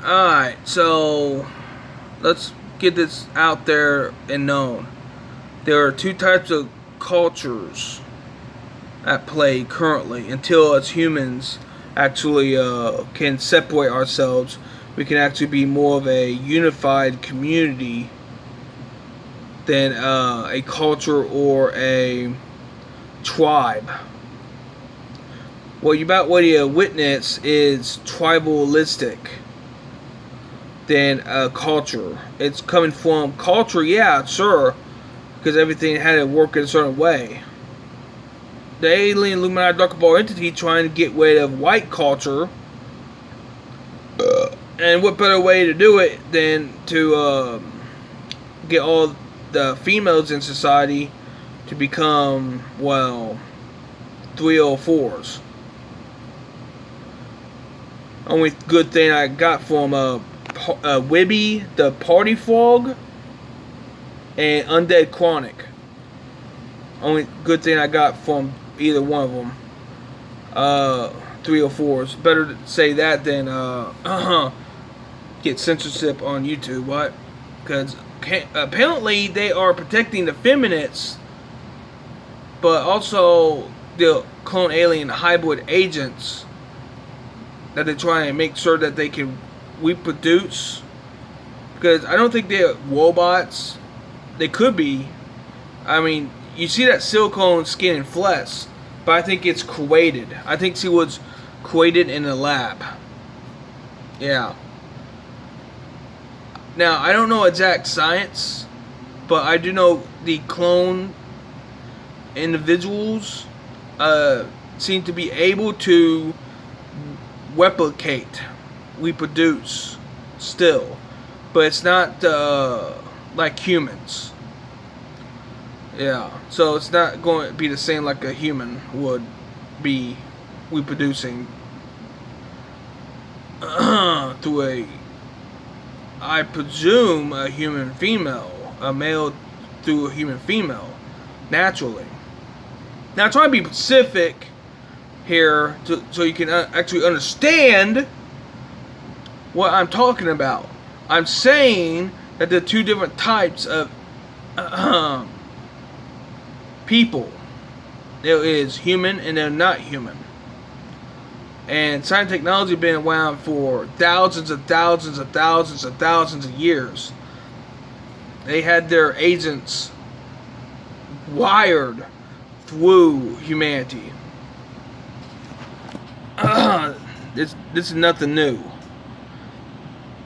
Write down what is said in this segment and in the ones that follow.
Alright, so let's get this out there and known. There are two types of cultures at play currently. Until us humans actually can separate ourselves, we can actually be more of a unified community than a culture or a tribe. What you witness is tribalistic than a culture. It's coming from culture, yeah, sure, because everything had to work in a certain way. The alien Illuminati Dark Ball entity trying to get rid of white culture, and what better way to do it than to get all the females in society to become, well, 304s. Only good thing I got from Wibby, the Party Frog, and Undead Chronic. Only good thing I got from either one of them. 304s. Better to say that than get censorship on YouTube. What? Because apparently they are protecting the feminists, but also the clone alien hybrid agents that they try and make sure that they can reproduce. Because I don't think they're robots. They could be. I mean, you see that silicone skin and flesh, but I think it's created. I think she was created in a lab. Yeah. Now, I don't know exact science, but I do know the clone individuals seem to be able to replicate, reproduce still, but it's not like humans. Yeah, so it's not going to be the same like a human would be reproducing through a, I presume, a human female, a male through a human female, naturally. Now, I'm trying to be specific here so you can actually understand what I'm talking about. I'm saying that there are two different types of people. There is human and they're not human. And science and technology have been around for thousands and thousands and thousands and thousands of years. They had their agents wired through humanity. This is nothing new.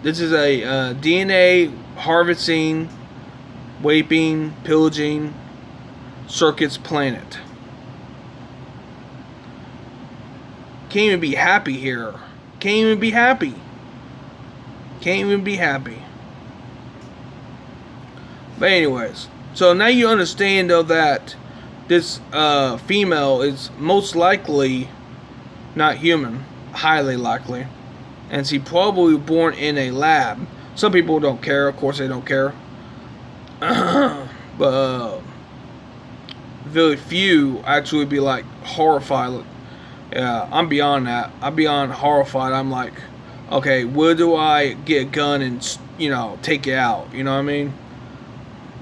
This is a DNA harvesting, raping, pillaging circuits planet. Can't even be happy here. Can't even be happy. Can't even be happy. But anyways, so now you understand though that this female is most likely not human, highly likely, and she probably was born in a lab. Some people don't care, of course they don't care, but very few actually be like horrified. Yeah, I'm beyond that. I'm beyond horrified. I'm like, okay, where do I get a gun and, you know, take it out? You know what I mean?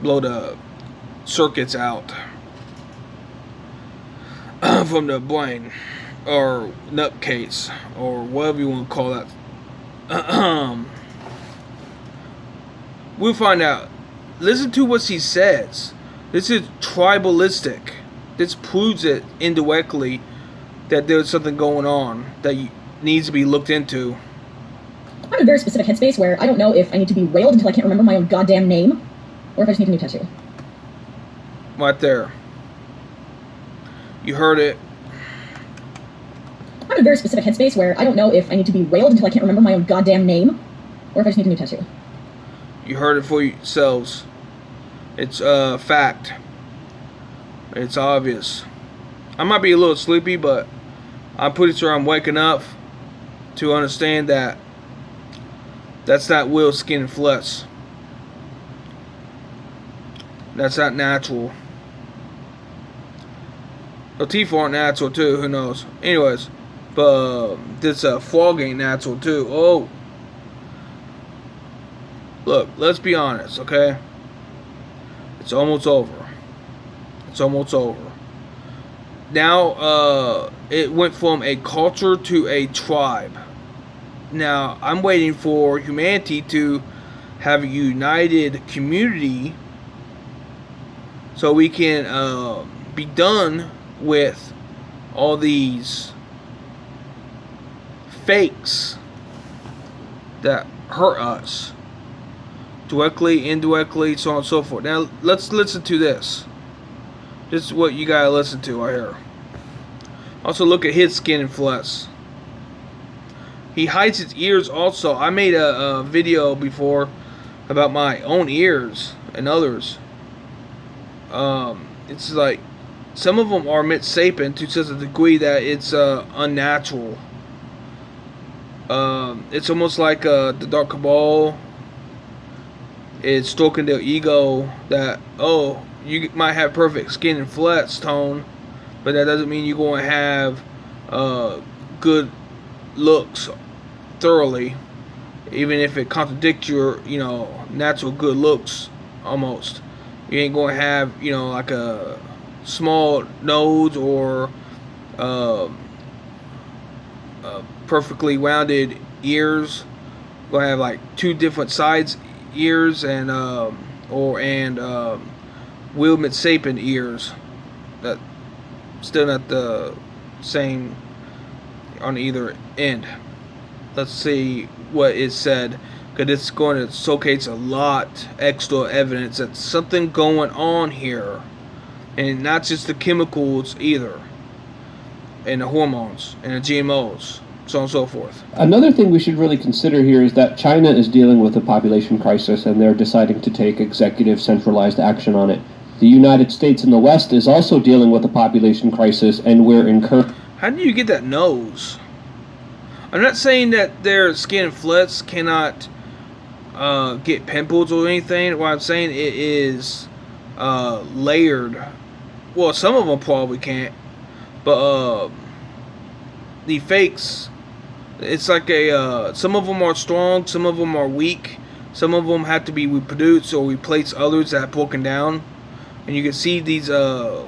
Blow the circuits out from the brain or nutcase or whatever you want to call that. We'll find out. Listen to what she says. This is tribalistic. This proves it indirectly that there's something going on that needs to be looked into. I'm in a very specific headspace where I don't know if I need to be railed until I can't remember my own goddamn name, or if I just need a new tattoo. Right there. You heard it. I'm in a very specific headspace where I don't know if I need to be railed until I can't remember my own goddamn name, or if I just need a new tattoo. You heard it for yourselves. It's fact. It's obvious. I might be a little sleepy, but I'm pretty sure I'm waking up to understand that that's not real skin and flesh. That's not natural. The teeth aren't natural too, who knows. Anyways, but this frog ain't natural too. Oh. Look, let's be honest, okay? It's almost over. It's almost over. Now, it went from a culture to a tribe. Now, I'm waiting for humanity to have a united community so we can be done with all these fakes that hurt us directly, indirectly, so on and so forth. Now, let's listen to this. This is what you gotta listen to right here. Also, look at his skin and flesh. He hides his ears also. I made a video before about my own ears and others. It's like some of them are misshapen to such a degree that it's unnatural. It's almost like the Dark Cabal is stroking their ego that, oh, you might have perfect skin and flesh tone, but that doesn't mean you're going to have good looks thoroughly, even if it contradicts your, natural good looks almost. You ain't going to have, like a small nose or perfectly rounded ears. You're going to have like two different sides ears and Will Mitsapin ears. That still not the same on either end. Let's see what is said, because it's going to showcase a lot extra evidence that something going on here, and not just the chemicals either, and the hormones and the GMOs, so on and so forth. Another thing we should really consider here is that China is dealing with a population crisis, and they're deciding to take executive centralized action on it. The United States and the West is also dealing with a population crisis, and we're encouraged. How do you get that nose? I'm not saying that their skin and flesh cannot get pimples or anything. What I'm saying, it is layered. Well, some of them probably can't, but the fakes, it's like some of them are strong, some of them are weak, some of them have to be reproduced or replace others that have broken down. And you can see these, I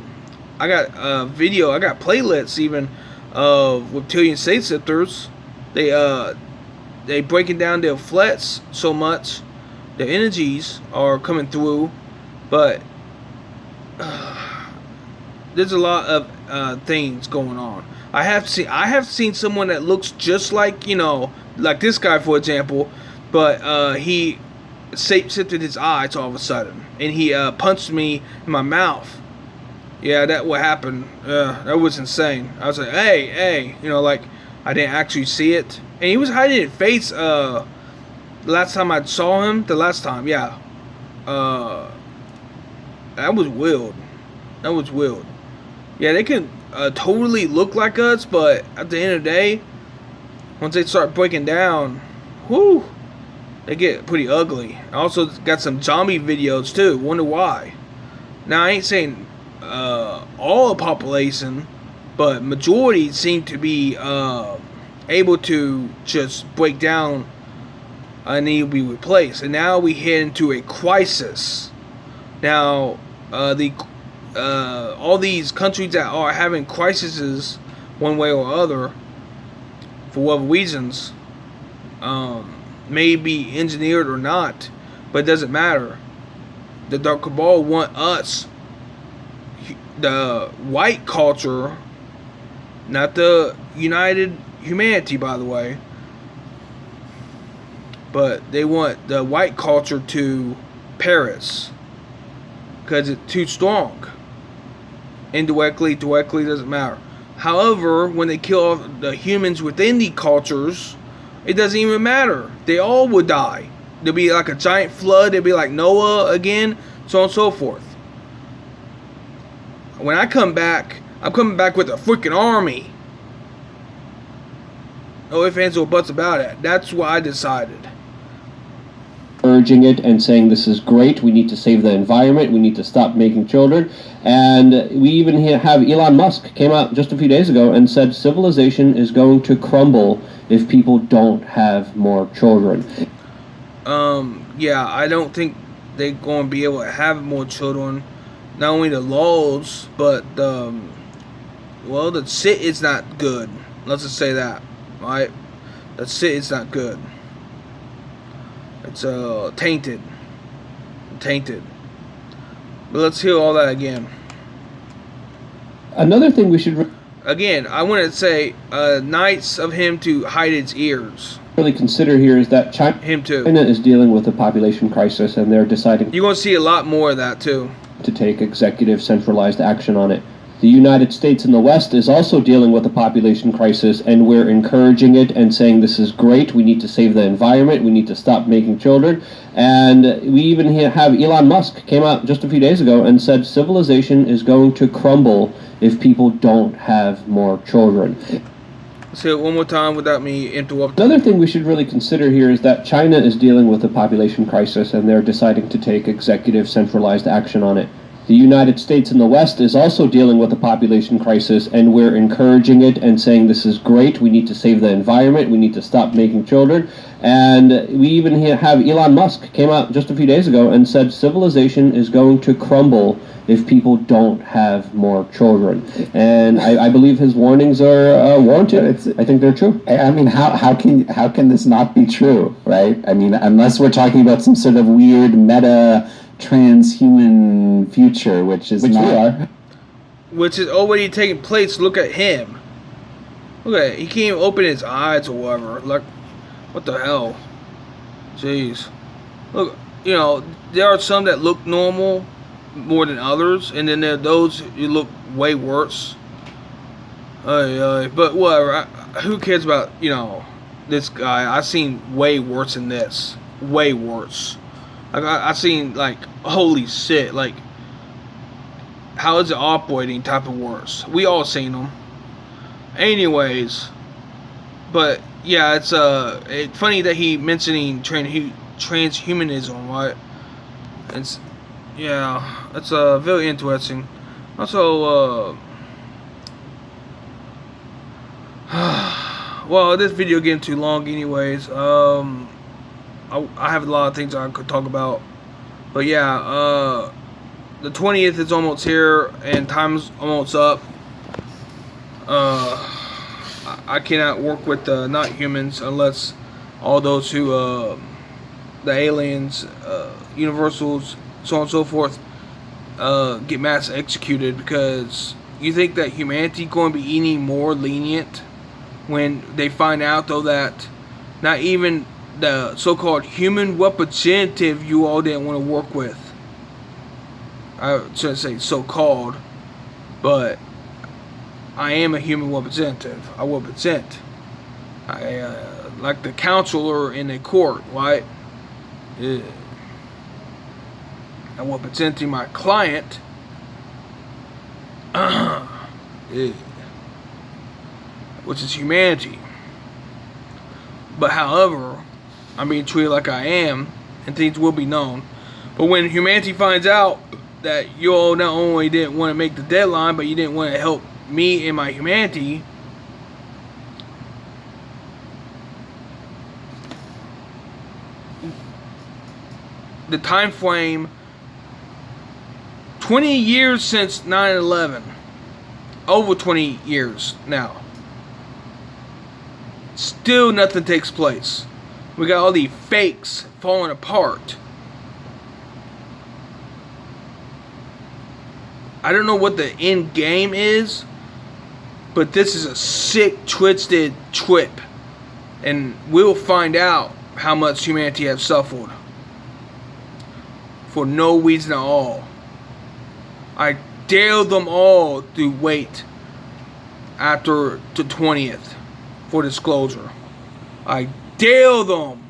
got playlists even of reptilian shapeshifters. They breaking down their flesh so much, their energies are coming through, but there's a lot of things going on. I have seen someone that looks just like, like this guy, for example, but he shapeshifted his eyes all of a sudden, and he punched me in my mouth. Yeah, that what happened. That was insane. I was like, hey, like I didn't actually see it, and he was hiding his face. The last time I saw him, yeah. That was weird. Yeah, they can totally look like us, but at the end of the day, once they start breaking down, whoo, they get pretty ugly. I also got some zombie videos too. Wonder why. Now, I ain't saying all the population, but majority seem to be able to just break down and need to be replaced. And now we head into a crisis. Now, all these countries that are having crises one way or other, for whatever reasons, may be engineered or not, but it doesn't matter. The Dark Cabal want us, the white culture, not the united humanity, by the way, but they want the white culture to perish because it's too strong. Indirectly, directly, doesn't matter. However, when they kill off the humans within the cultures, it doesn't even matter. They all would die. There'll be like a giant flood. They'll be like Noah again, so on and so forth. When I come back, I'm coming back with a freaking army. No ifs, ands, or buts about it. That's what I decided. Urging it and saying this is great, we need to save the environment, we need to stop making children. And we even have Elon Musk came out just a few days ago and said civilization is going to crumble if people don't have more children. Yeah, I don't think they're going to be able to have more children. Not only the laws, but well, the sit is not good. Let's just say that, right? The sit is not good. It's tainted. But let's hear all that again. Another thing we should Again, I want to say, nice of him to hide his ears. really consider here is that Him too. China is dealing with a population crisis, and they're deciding You're going to see a lot more of that too. to take executive centralized action on it. The United States and the West is also dealing with a population crisis, and we're encouraging it and saying this is great, we need to save the environment, we need to stop making children. And we even have Elon Musk came out just a few days ago and said civilization is going to crumble if people don't have more children. Say it one more time without me interrupting. Another thing we should really consider here is that China is dealing with a population crisis, and they're deciding to take executive centralized action on it. The United States and the West is also dealing with a population crisis, and we're encouraging it and saying this is great, we need to save the environment, we need to stop making children. And we even have Elon Musk came out just a few days ago and said civilization is going to crumble if people don't have more children. And I believe his warnings are warranted. I think they're true. I mean, how can this not be true, right? I mean, unless we're talking about some sort of weird meta transhuman future, which We are. Which is already taking place. Look at him. Look at it. He can't even open his eyes or whatever. Like, what the hell? Jeez. Look, you know, there are some that look normal more than others, and then there are those who look way worse. But whatever. Who cares about, you know, this guy? I've seen way worse than this. Way worse. Like, I've seen, like, holy shit, like, how is it operating type of worse. We all seen them. Anyways, but, yeah, it's funny that he mentioning transhumanism, right? It's, yeah, it's very interesting. Also, well, this video getting too long anyways. I have a lot of things I could talk about, but yeah, the 20th is almost here, and time's almost up. I cannot work with the not humans unless all those who, the aliens, universals, so on and so forth, get mass executed, because you think that humanity going to be any more lenient when they find out, though, that not even the so-called human representative you all didn't want to work with. I shouldn't say so-called, but I am a human representative. I represent. I like the counselor in a court, right? I'm representing my client. Which is humanity. But however, I'm being treated like I am, and things will be known. But when humanity finds out that you all not only didn't want to make the deadline, but you didn't want to help me in my humanity, the time frame, 20 years since 9/11, over 20 years now, still nothing takes place. We got all these fakes falling apart. I don't know what the end game is, but this is a sick, twisted trip, and we'll find out how much humanity has suffered for no reason at all. I dare them all to wait after the 20th for disclosure. I dare them.